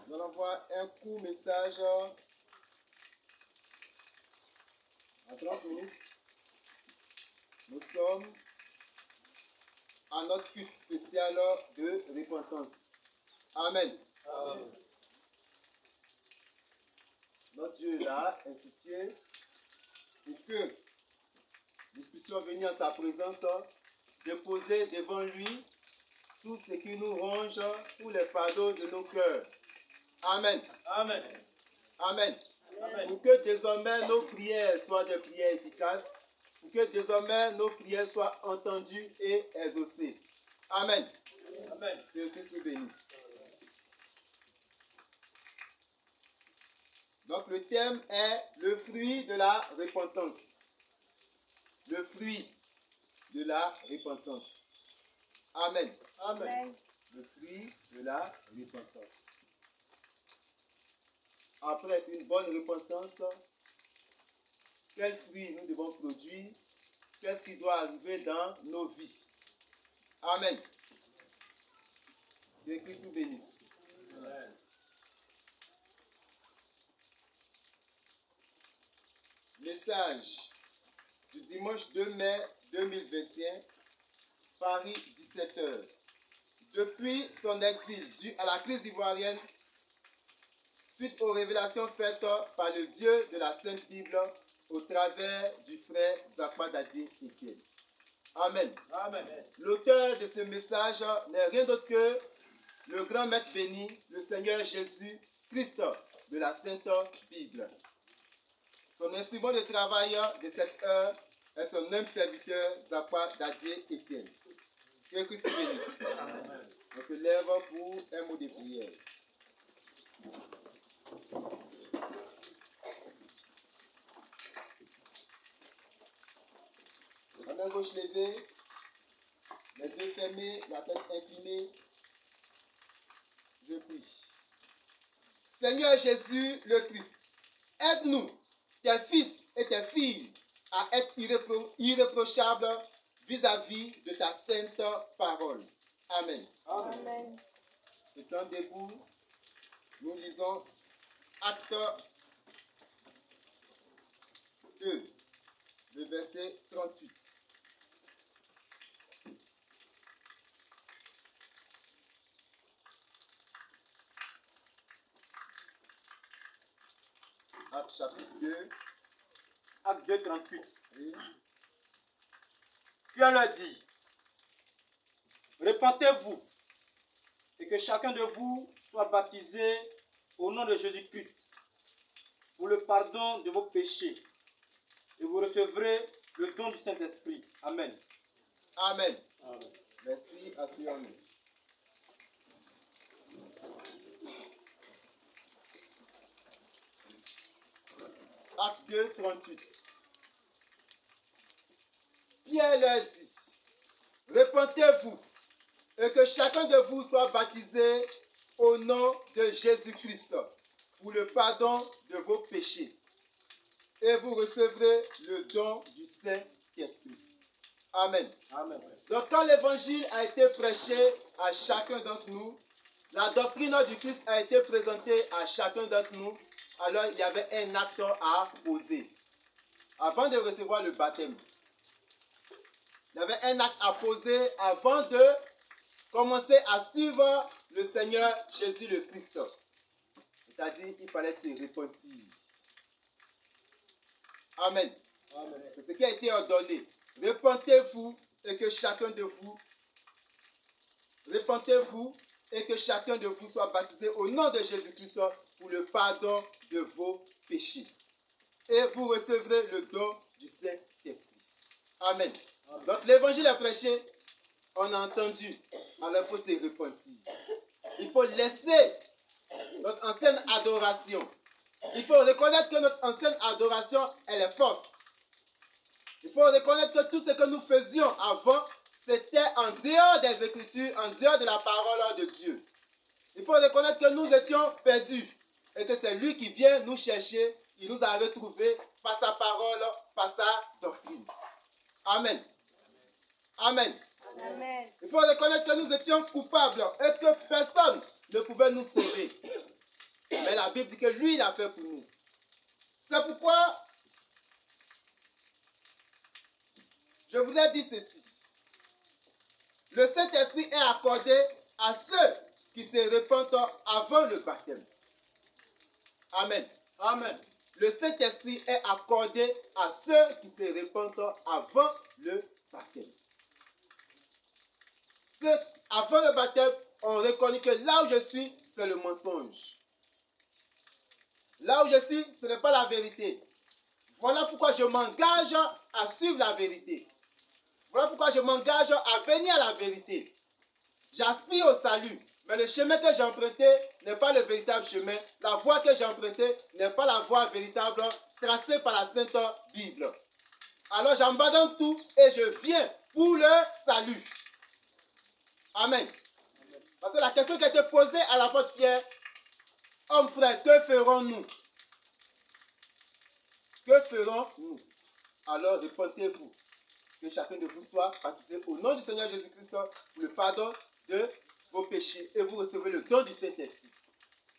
Nous allons voir un court message en 30 minutes. Nous sommes à notre culte spécial de repentance. Amen. Amen. Notre Dieu l'a institué pour que nous puissions venir en sa présence, déposer devant lui tout ce qui nous ronge, tous les fardeaux de nos cœurs. Amen. Amen. Amen. Amen. Pour que désormais nos prières soient des prières efficaces, pour que désormais nos prières soient entendues et exaucées. Amen. Amen. Que Christ nous bénisse. Donc le thème est le fruit de la repentance. Le fruit de la repentance. Amen. Amen. Le fruit de la repentance. Après une bonne repentance, quel fruit nous devons produire? Qu'est-ce qui doit arriver dans nos vies? Amen. Que Christ nous bénisse. Amen. Message du dimanche 2 mai 2021, Paris, 17h. Depuis son exil dû à la crise ivoirienne, suite aux révélations faites par le Dieu de la Sainte Bible au travers du frère Zakpa Daddy Etienne. Amen. Amen. L'auteur de ce message n'est rien d'autre que le grand maître béni, le Seigneur Jésus Christ de la Sainte Bible. Son instrument de travail de cette heure est son humble serviteur Zakpa Daddy Etienne. Que Christ bénisse. Amen. On se lève pour un mot de prière. La main gauche levée, les yeux fermés, la tête inclinée. Je prie. Seigneur Jésus le Christ, aide-nous, tes fils et tes filles, à être irréprochables vis-à-vis de ta sainte parole. Amen. Amen. Étant debout, nous lisons Acte 2, le verset 38. Acte chapitre 2. Acte 2, 38. Oui. Puis on leur dit, repentez-vous et que chacun de vous soit baptisé au nom de Jésus-Christ pour le pardon de vos péchés et vous recevrez le don du Saint-Esprit. Amen. Amen. Amen. Merci, asseyons-nous. Acte 2, 38. Pierre leur dit, repentez-vous et que chacun de vous soit baptisé au nom de Jésus-Christ pour le pardon de vos péchés et vous recevrez le don du Saint-Esprit. Amen. Amen. Donc quand l'évangile a été prêché à chacun d'entre nous, la doctrine du Christ a été présentée à chacun d'entre nous, alors il y avait un acte à poser. Avant de recevoir le baptême, il y avait un acte à poser avant de commencer à suivre le Seigneur Jésus le Christ. C'est-à-dire qu'il fallait se repentir. Amen. Amen. C'est ce qui a été ordonné. Repentez-vous et que chacun de vous soit baptisé au nom de Jésus-Christ pour le pardon de vos péchés. Et vous recevrez le don du Saint-Esprit. Amen. Donc l'évangile est prêché, on a entendu, alors il faut se repentir. Il faut laisser notre ancienne adoration. Il faut reconnaître que notre ancienne adoration, elle est fausse. Il faut reconnaître que tout ce que nous faisions avant, c'était en dehors des Écritures, en dehors de la parole de Dieu. Il faut reconnaître que nous étions perdus et que c'est lui qui vient nous chercher, il nous a retrouvés par sa parole, par sa doctrine. Amen. Amen. Amen. Il faut reconnaître que nous étions coupables et que personne ne pouvait nous sauver. Mais la Bible dit que lui, il a fait pour nous. C'est pourquoi je voulais dire ceci. Le Saint-Esprit est accordé à ceux qui se répandent avant le baptême. Amen. Amen. Le Saint-Esprit est accordé à ceux qui se répandent avant le baptême. Ceux, avant le baptême, on reconnaît que là où je suis, c'est le mensonge. Là où je suis, ce n'est pas la vérité. Voilà pourquoi je m'engage à suivre la vérité. Voilà pourquoi je m'engage à venir à la vérité. J'aspire au salut. Mais le chemin que j'ai emprunté n'est pas le véritable chemin. La voie que j'ai empruntée n'est pas la voie véritable tracée par la Sainte Bible. Alors j'abandonne tout et je viens pour le salut. Amen. Parce que la question qui a été posée à l'apôtre Pierre, homme frère, que ferons-nous? Que ferons-nous? Alors répondez-vous que chacun de vous soit baptisé au nom du Seigneur Jésus-Christ pour le pardon de vos péchés et vous recevez le don du Saint-Esprit.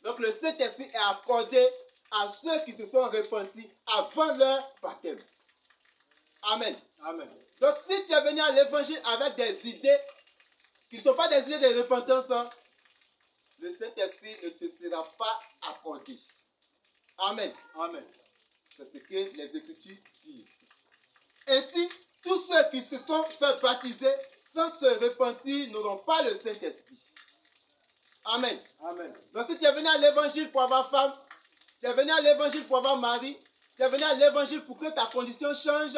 Donc le Saint-Esprit est accordé à ceux qui se sont repentis avant leur baptême. Amen. Amen. Donc si tu es venu à l'évangile avec des idées qui ne sont pas des idées de repentance, le Saint-Esprit ne te sera pas accordé. Amen. Amen. C'est ce que les Écritures disent. Ainsi, tous ceux qui se sont fait baptiser sans se repentir n'auront pas le Saint-Esprit. Amen. Amen. Donc si tu es venu à l'évangile pour avoir femme, tu es venu à l'évangile pour avoir mari, tu es venu à l'évangile pour que ta condition change,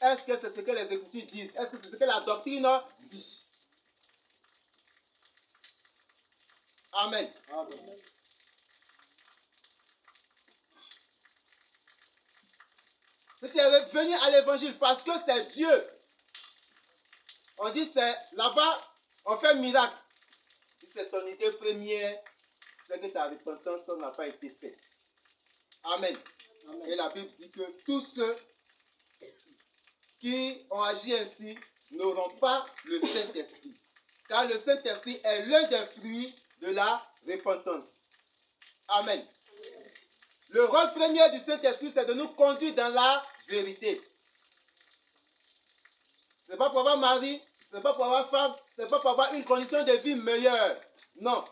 est-ce que c'est ce que les Écritures disent? Est-ce que c'est ce que la doctrine dit? Amen. Amen. Si tu es venu à l'évangile parce que c'est Dieu, on dit c'est là-bas, on fait miracle. Si c'est ton idée première, c'est que ta repentance n'a pas été faite. Amen. Amen. Et la Bible dit que tous ceux qui ont agi ainsi n'auront pas le Saint-Esprit. Car le Saint-Esprit est l'un des fruits de la repentance. Amen. Le rôle premier du Saint-Esprit, c'est de nous conduire dans la vérité. Ce n'est pas pour avoir mari, ce n'est pas pour avoir femme, ce n'est pas pour avoir une condition de vie meilleure. Non.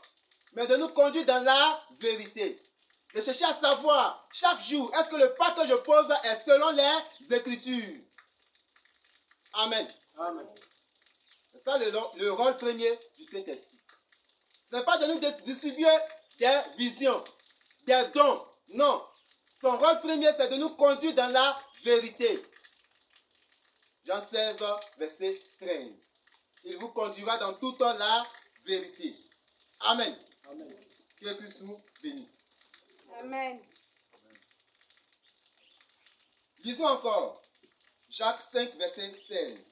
Mais de nous conduire dans la vérité. De chercher à savoir chaque jour, est-ce que le pas que je pose est selon les Écritures? Amen. Amen. C'est ça le rôle premier du Saint-Esprit. Ce n'est pas de nous distribuer des visions, des dons. Non. Son rôle premier, c'est de nous conduire dans la vérité. Jean 16, verset 13. Il vous conduira dans toute la vérité. Amen. Amen. Que Christ nous bénisse. Amen. Lisons encore. Jacques 5, verset 16.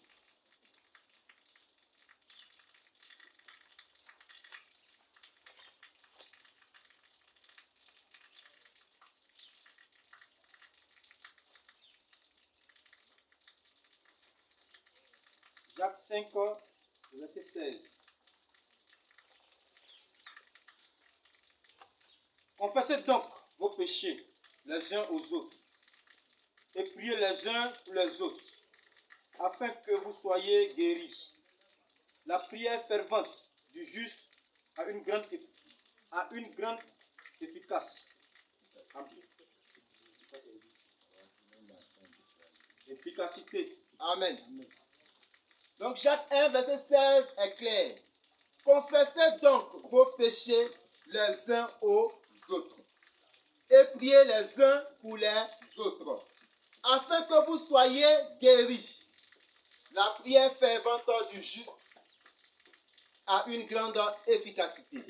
Jacques 5, verset 16. Confessez donc vos péchés les uns aux autres et priez les uns pour les autres afin que vous soyez guéris. La prière fervente du juste a une grande efficace. Efficacité. Amen. Donc Jacques 1, verset 16 est clair. Confessez donc vos péchés les uns aux autres et priez les uns pour les autres, afin que vous soyez guéris. La prière fervente du juste a une grande efficacité.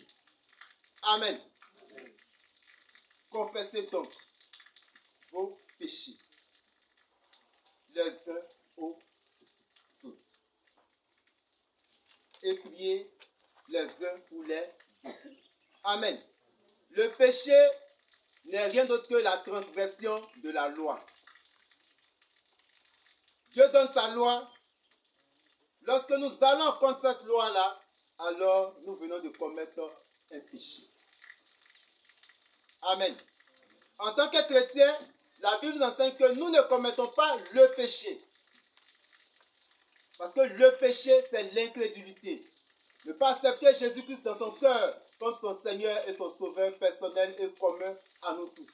Amen. Confessez donc vos péchés les uns aux autres et priez les uns pour les autres. Amen. Le péché n'est rien d'autre que la transgression de la loi. Dieu donne sa loi. Lorsque nous allons contre cette loi-là, alors nous venons de commettre un péché. Amen. En tant que chrétien, la Bible nous enseigne que nous ne commettons pas le péché. Parce que le péché, c'est l'incrédulité. Ne pas accepter Jésus-Christ dans son cœur comme son Seigneur et son Sauveur personnel et commun à nous tous.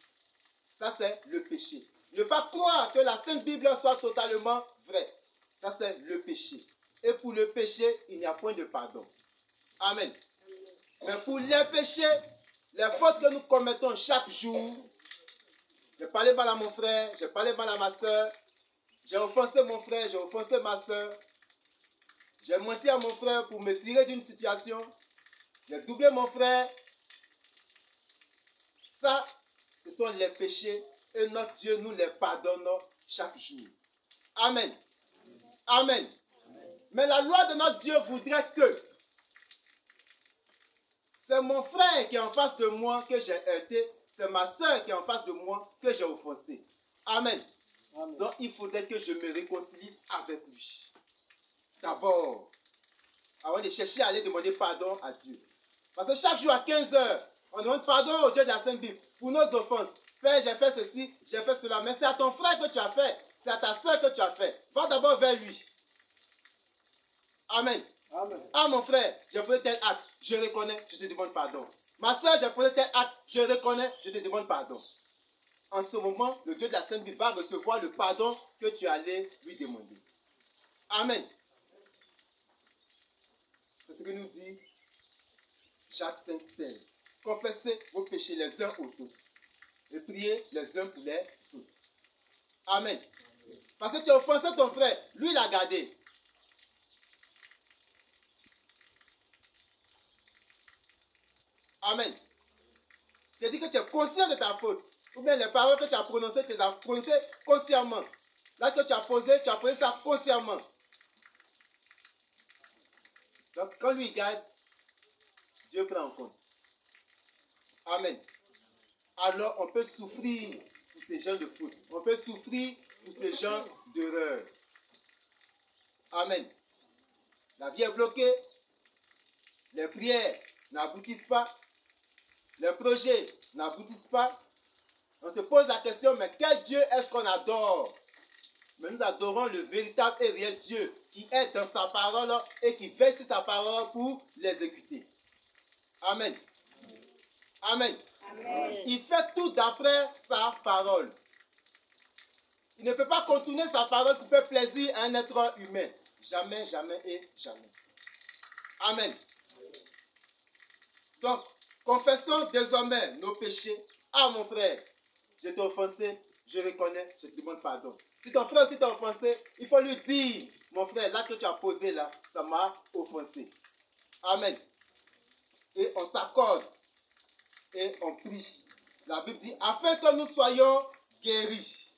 Ça, c'est le péché. Ne pas croire que la Sainte Bible soit totalement vraie. Ça, c'est le péché. Et pour le péché, il n'y a point de pardon. Amen. Mais pour les péchés, les fautes que nous commettons chaque jour, j'ai parlé mal à mon frère, j'ai parlé mal à ma soeur, j'ai offensé mon frère, j'ai offensé ma soeur, j'ai menti à mon frère pour me tirer d'une situation, j'ai doublé mon frère. Ça, ce sont les péchés et notre Dieu nous les pardonne chaque jour. Amen. Amen. Mais la loi de notre Dieu voudrait que c'est mon frère qui est en face de moi que j'ai heurté, c'est ma soeur qui est en face de moi que j'ai offensé. Amen. Amen. Donc il faudrait que je me réconcilie avec lui. D'abord, avant de chercher à aller demander pardon à Dieu. Parce que chaque jour à 15 heures, on demande pardon au Dieu de la Sainte Bible pour nos offenses. Père, j'ai fait ceci, j'ai fait cela. Mais c'est à ton frère que tu as fait. C'est à ta soeur que tu as fait. Va d'abord vers lui. Amen. Amen. Ah mon frère, j'ai posé tel acte, je reconnais, je te demande pardon. Ma soeur, j'ai posé tel acte, je reconnais, je te demande pardon. En ce moment, le Dieu de la Sainte Bible va recevoir le pardon que tu allais lui demander. Amen. C'est ce que nous dit Jacques 5,16. Confessez vos péchés les uns aux autres et priez les uns pour les autres. Amen. Parce que tu as offensé ton frère, lui il a gardé. Amen. C'est-à-dire que tu es conscient de ta faute. Ou bien les paroles que tu as prononcées, tu les as prononcées consciemment. Là que tu as posé ça consciemment. Donc quand lui garde, Dieu prend en compte. Amen. Alors on peut souffrir pour ces gens de faute. On peut souffrir pour ces gens d'erreur. Amen. La vie est bloquée. Les prières n'aboutissent pas. Les projets n'aboutissent pas. On se pose la question, mais quel Dieu est-ce qu'on adore? Mais nous adorons le véritable et réel Dieu qui est dans sa parole et qui veille sur sa parole pour l'exécuter. Amen. Amen. Amen. Il fait tout d'après sa parole. Il ne peut pas contourner sa parole pour faire plaisir à un être humain. Jamais, jamais et jamais. Amen. Donc, confessons désormais nos péchés. Ah mon frère, je t'ai offensé, je reconnais, je te demande pardon. Si ton frère aussi t'a offensé, il faut lui dire, mon frère, là que tu as posé là, ça m'a offensé. Amen. Et on s'accorde et on prie. La Bible dit, afin que nous soyons guéris.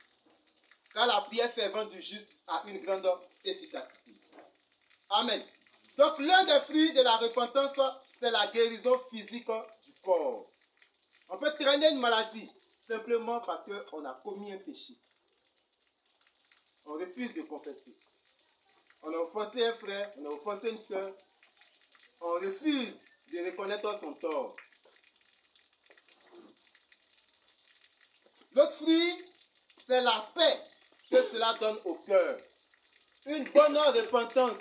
Car la prière fervente du juste a une grande efficacité. Amen. Donc l'un des fruits de la repentance, c'est la guérison physique du corps. On peut traîner une maladie simplement parce qu'on a commis un péché. On refuse de confesser. On a offensé un frère, on a offensé une soeur. On refuse de reconnaître son tort. L'autre fruit, c'est la paix que cela donne au cœur. Une bonne repentance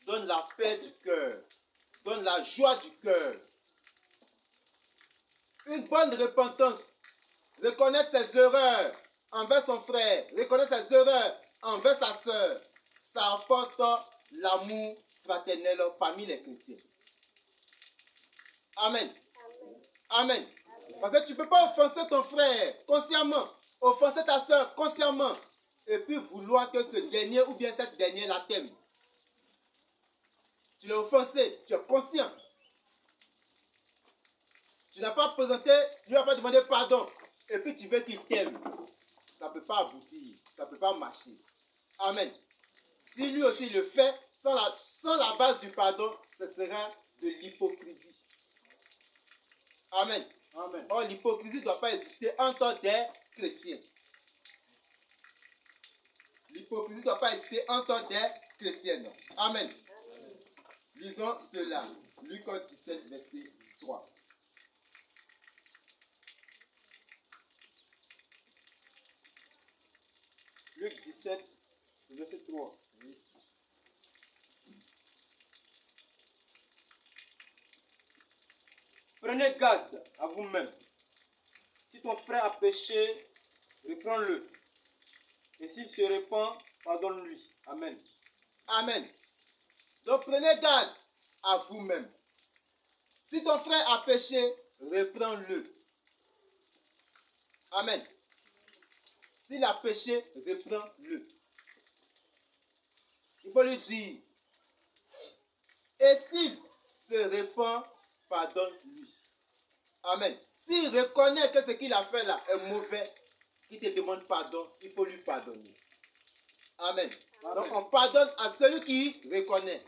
donne la paix du cœur, donne la joie du cœur. Une bonne repentance, reconnaître ses erreurs envers son frère, reconnaître ses erreurs envers sa soeur, ça apporte l'amour fraternel parmi les chrétiens. Amen. Amen. Parce que tu ne peux pas offenser ton frère consciemment, offenser ta soeur consciemment, et puis vouloir que ce dernier ou bien cette dernière la t'aime. Tu l'as offensé, tu es conscient. Tu n'as pas présenté, tu n'as pas demandé pardon, et puis tu veux qu'il t'aime. Ça ne peut pas aboutir, ça ne peut pas marcher. Amen. Si lui aussi le fait, sans la base du pardon, ce sera de l'hypocrisie. Amen. Amen. Or, l'hypocrisie ne doit pas exister entre des chrétiens. L'hypocrisie ne doit pas exister entre des chrétiennes. Amen. Lisons cela. Luc 17, verset 3. Luc 17, verset 3. Prenez garde à vous-même. Si ton frère a péché, reprends-le. Et s'il se répand, pardonne-lui. Amen. Amen. Donc prenez garde à vous-même. Si ton frère a péché, reprends-le. Amen. S'il a péché, reprends-le. Il faut lui dire. Et s'il se répand, pardonne-lui. Amen. S'il reconnaît que ce qu'il a fait là est mauvais, qu'il te demande pardon, il faut lui pardonner. Amen. Donc on pardonne à celui qui reconnaît.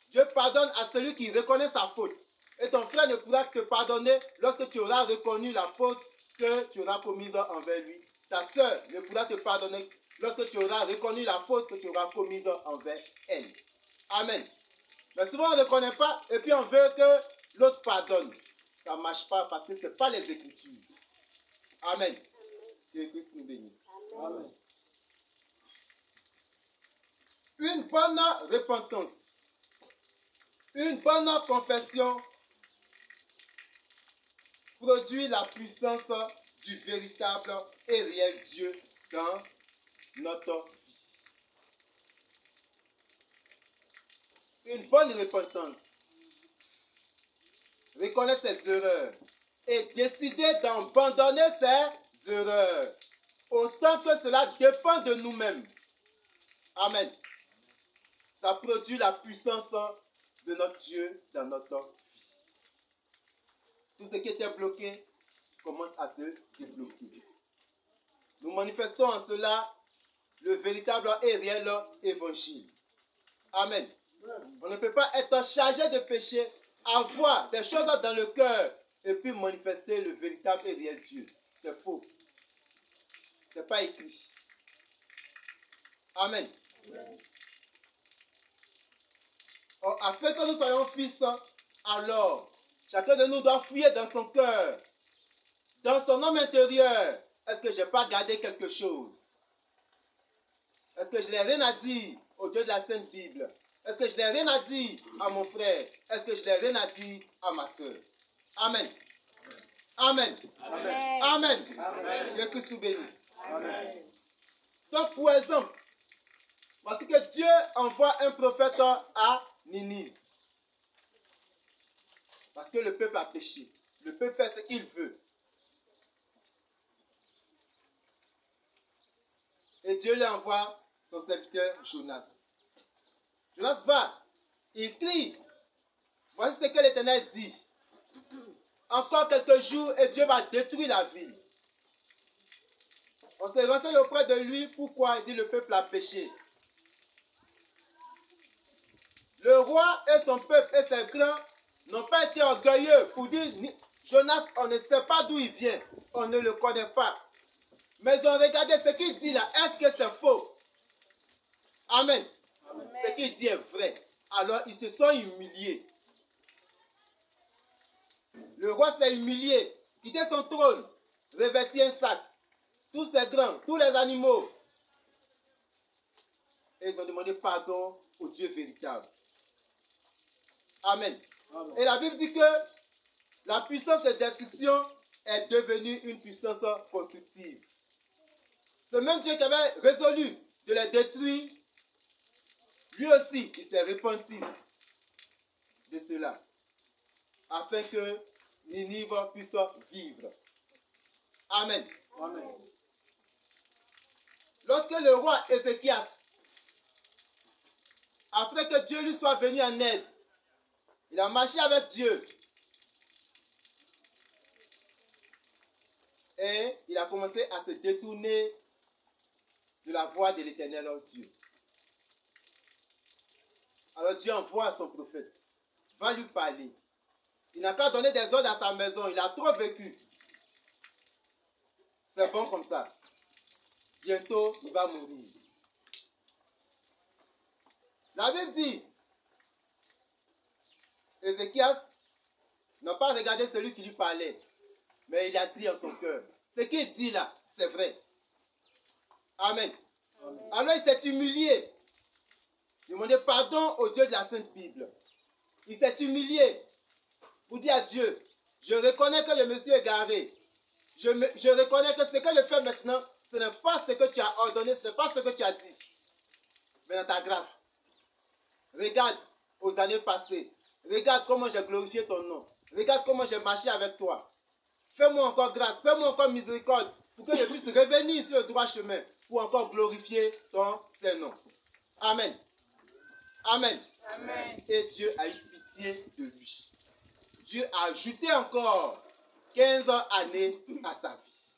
Dieu pardonne à celui qui reconnaît sa faute. Et ton frère ne pourra te pardonner lorsque tu auras reconnu la faute que tu auras commise envers lui. Ta soeur ne pourra te pardonner lorsque tu auras reconnu la faute que tu auras commise envers elle. Amen. Mais souvent on ne reconnaît pas et puis on veut que l'autre pardonne. Ça ne marche pas parce que ce n'est pas les Écritures. Amen. Que Christ nous bénisse. Amen. Une bonne repentance, une bonne confession produit la puissance du véritable et réel Dieu dans notre vie. Une bonne repentance, reconnaître ses erreurs et décider d'abandonner ses erreurs, autant que cela dépend de nous-mêmes. Amen. Ça produit la puissance de notre Dieu dans notre vie. Tout ce qui était bloqué commence à se débloquer. Nous manifestons en cela le véritable et réel évangile. Amen. On ne peut pas être chargé de péché, avoir des choses dans le cœur et puis manifester le véritable et réel Dieu. C'est faux. Ce n'est pas écrit. Amen. Afin que nous soyons fils, alors chacun de nous doit fouiller dans son cœur, dans son homme intérieur. Est-ce que je n'ai pas gardé quelque chose? Est-ce que je n'ai rien à dire au Dieu de la Sainte Bible? Est-ce que je n'ai rien à dire à mon frère? Est-ce que je n'ai rien à dire à ma soeur? Amen. Amen. Amen. Amen. Amen. Que Christ nous bénisse. Amen. Donc, pour exemple, parce que Dieu envoie un prophète à Ninive. Parce que le peuple a péché. Le peuple fait ce qu'il veut. Et Dieu lui envoie son serviteur Jonas. Jonas va, il crie. Voici ce que l'Éternel dit. Encore quelques jours et Dieu va détruire la ville. On se renseigne auprès de lui. Pourquoi? Il dit le peuple a péché. Le roi et son peuple et ses grands n'ont pas été orgueilleux pour dire Jonas, on ne sait pas d'où il vient. On ne le connaît pas. Mais ils ont regardé ce qu'il dit là. Est-ce que c'est faux? Amen. Amen. Ce qu'il dit est vrai. Alors ils se sont humiliés. Le roi s'est humilié, quitté son trône, revêtit un sac. Tous ses grands, tous les animaux. Et ils ont demandé pardon au Dieu véritable. Amen. Amen. Et la Bible dit que la puissance de destruction est devenue une puissance constructive. Ce même Dieu qui avait résolu de les détruire, lui aussi, il s'est repenti de cela, afin que Ninive puisse vivre. Amen. Amen. Lorsque le roi Ézéchias, après que Dieu lui soit venu en aide, il a marché avec Dieu. Et il a commencé à se détourner de la voix de l'Éternel Dieu. Alors Dieu envoie son prophète. Va lui parler. Il n'a qu'à donner des ordres à sa maison. Il a trop vécu. C'est bon comme ça. Bientôt, il va mourir. La Bible dit, Ézéchias n'a pas regardé celui qui lui parlait, mais il a dit en son cœur. Ce qu'il dit là, c'est vrai. Amen. Alors il s'est humilié. Demandez pardon au Dieu de la Sainte Bible. Il s'est humilié pour dire à Dieu, je reconnais que je me suis égaré. Je reconnais que ce que je fais maintenant, ce n'est pas ce que tu as ordonné, ce n'est pas ce que tu as dit. Mais dans ta grâce, regarde aux années passées. Regarde comment j'ai glorifié ton nom. Regarde comment j'ai marché avec toi. Fais-moi encore grâce, fais-moi encore miséricorde pour que je puisse revenir sur le droit chemin pour encore glorifier ton Saint-Nom. Amen. Amen. Amen. Et Dieu a eu pitié de lui. Dieu a ajouté encore 15 années à sa vie.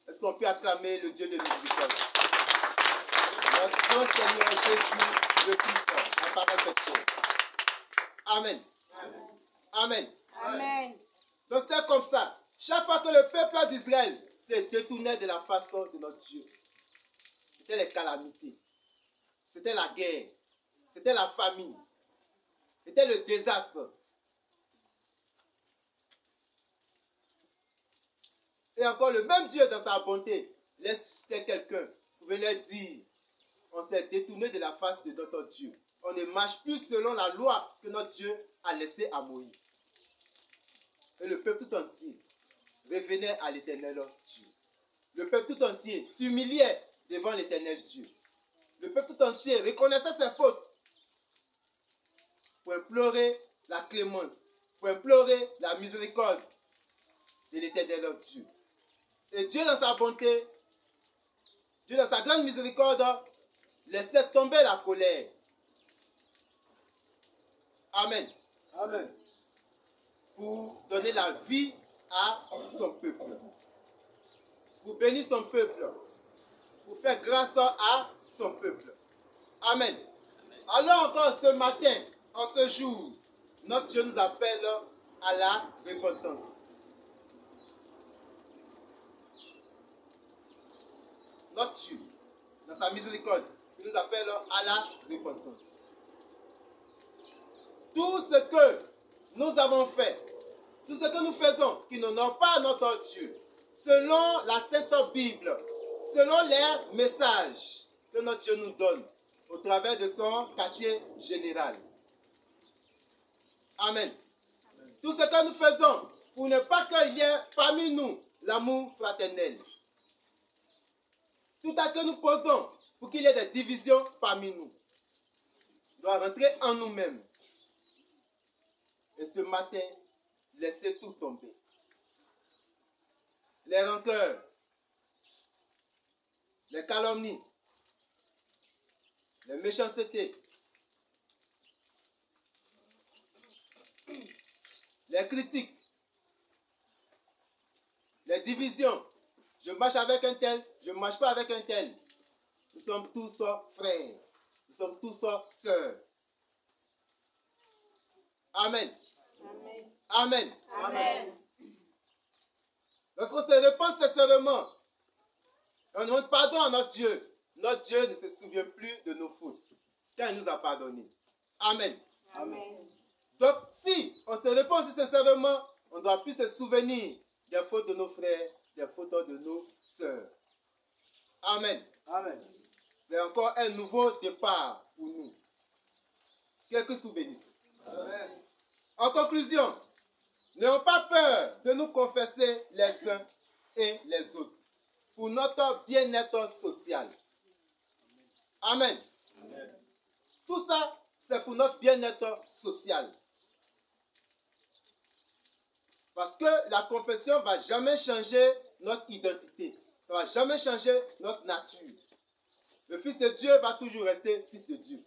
Est-ce qu'on peut acclamer le Dieu de miséricorde? Notre grand Seigneur Jésus, le Christ, la parole péchée. Amen. Amen. Amen. Donc c'était comme ça. Chaque fois que le peuple d'Israël se détournait de la façon de notre Dieu, c'était les calamités, c'était la guerre, c'était la famine, c'était le désastre. Et encore le même Dieu dans sa bonté laisse quelqu'un pour venir dire, on s'est détourné de la face de notre Dieu. On ne marche plus selon la loi que notre Dieu a laissée à Moïse. Et le peuple tout entier revenait à l'Éternel Dieu. Le peuple tout entier s'humiliait devant l'Éternel Dieu. Le peuple tout entier reconnaissait ses fautes pour implorer la clémence, pour implorer la miséricorde de l'Éternel Dieu. Et Dieu dans sa bonté, Dieu dans sa grande miséricorde, laissait tomber la colère. Amen. Amen. Pour donner la vie à son peuple. Pour bénir son peuple. Pour faire grâce à son peuple. Amen. Alors encore ce matin, en ce jour, notre Dieu nous appelle à la repentance. Notre Dieu, dans sa miséricorde, il nous appelle à la repentance. Tout ce que nous avons fait, tout ce que nous faisons qui n'honore pas notre Dieu, selon la Sainte Bible, selon les messages que notre Dieu nous donne au travers de son quartier général. Amen. Tout ce que nous faisons pour ne pas qu'il y ait parmi nous l'amour fraternel. Tout à que nous posons pour qu'il y ait des divisions parmi nous, doit rentrer en nous-mêmes. Et ce matin, laissez tout tomber. Les rancœurs, les calomnies, les méchancetés, les critiques, les divisions. Je marche avec un tel, je ne marche pas avec un tel. Nous sommes tous frères. Nous sommes tous sœurs. Amen. Amen. Amen. Amen. Lorsqu'on se répand sincèrement, on demande pardon à notre Dieu ne se souvient plus de nos fautes, car il nous a pardonné. Amen. Amen. Donc, si on se répand aussi sincèrement, on ne doit plus se souvenir des fautes de nos frères, des fautes de nos sœurs. Amen. Amen. C'est encore un nouveau départ pour nous. Que Christ nous bénisse. Amen. En conclusion, n'ayons pas peur de nous confesser les uns et les autres pour notre bien-être social. Amen. Amen. Tout ça, c'est pour notre bien-être social. Parce que la confession ne va jamais changer notre identité. Ça ne va jamais changer notre nature. Le Fils de Dieu va toujours rester Fils de Dieu.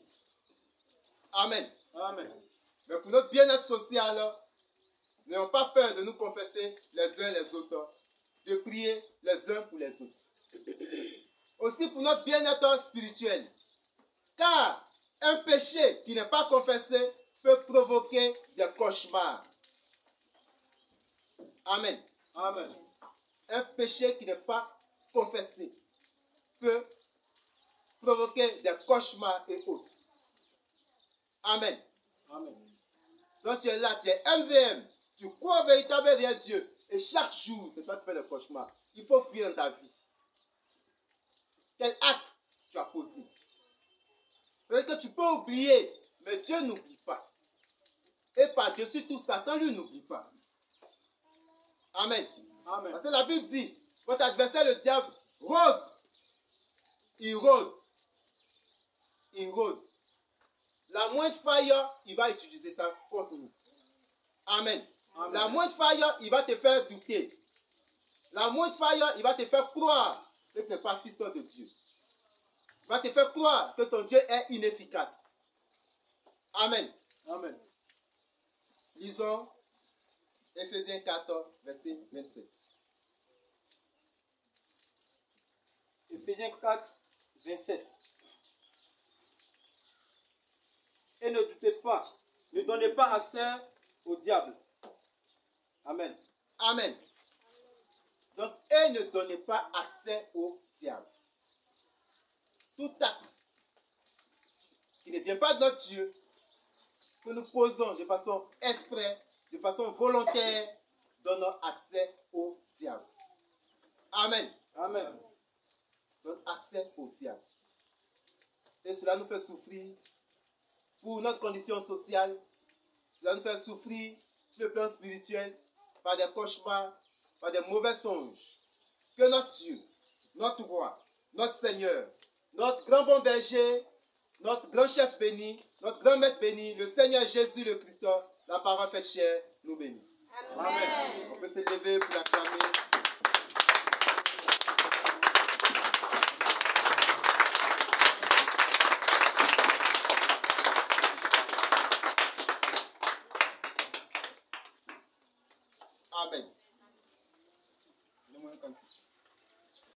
Amen. Amen. Mais pour notre bien-être social, n'ayons pas peur de nous confesser les uns les autres, de prier les uns pour les autres. Aussi pour notre bien-être spirituel. Car un péché qui n'est pas confessé peut provoquer des cauchemars. Amen. Amen. Un péché qui n'est pas confessé peut provoquer des cauchemars et autres. Amen. Amen. Donc tu es là, tu es MVM, tu crois véritablement réel Dieu. Et chaque jour, c'est toi qui fais le cauchemar. Il faut fuir dans ta vie. Quel acte tu as posé. Peut-être que tu peux oublier, mais Dieu n'oublie pas. Et par-dessus tout, Satan, lui, n'oublie pas. Amen. Amen. Parce que la Bible dit, votre adversaire, le diable, rôde. Il rôde. Il rôde. La moindre faille, il va utiliser ça contre nous. Amen. Amen. La moindre faille, il va te faire douter. La moindre faille, il va te faire croire que tu n'es pas fils de Dieu. Il va te faire croire que ton Dieu est inefficace. Amen. Amen. Lisons Éphésiens 4, verset 27. Éphésiens 4, 27. Et ne doutez pas, ne donnez pas accès au diable. Amen. Amen. Donc, et ne donnez pas accès au diable. Tout acte qui ne vient pas de notre Dieu, que nous posons de façon exprès, de façon volontaire, donnons accès au diable. Amen. Amen. Donne accès au diable. Et cela nous fait souffrir pour notre condition sociale. Cela nous fait souffrir sur le plan spirituel, par des cauchemars, par des mauvais songes. Que notre Dieu, notre roi, notre Seigneur, notre grand bon berger, notre grand chef béni, notre grand maître béni, le Seigneur Jésus le Christ, la parole faite chair, nous bénisse. Amen. On peut se lever pour l'acclamer. Amen. Donne-moi un cantique.